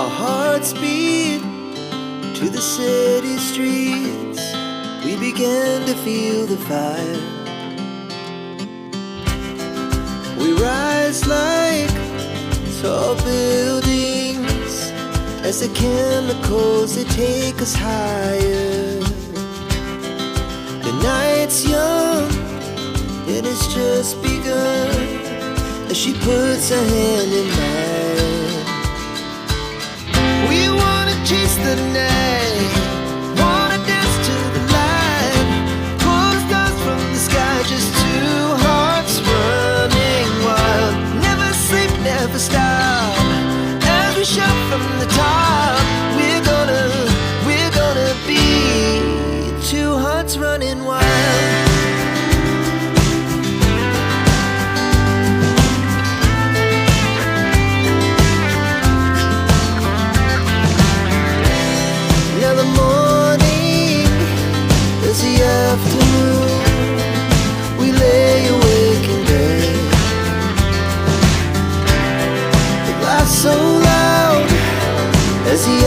Our hearts beat to the city streets. We began to feel the fire. We rise like tall buildings as the chemicals, they take us higher. The night's young, it has just begun, as she puts her hand in mine. We wanna chase the night, wanna dance to the light, pull the stars from the sky, just two hearts running wild. Never sleep, never stop, as we shout from the top. We're gonna be two hearts running wild. Now the morning is the afternoon. We lay awake in bed. The laughs so loud as the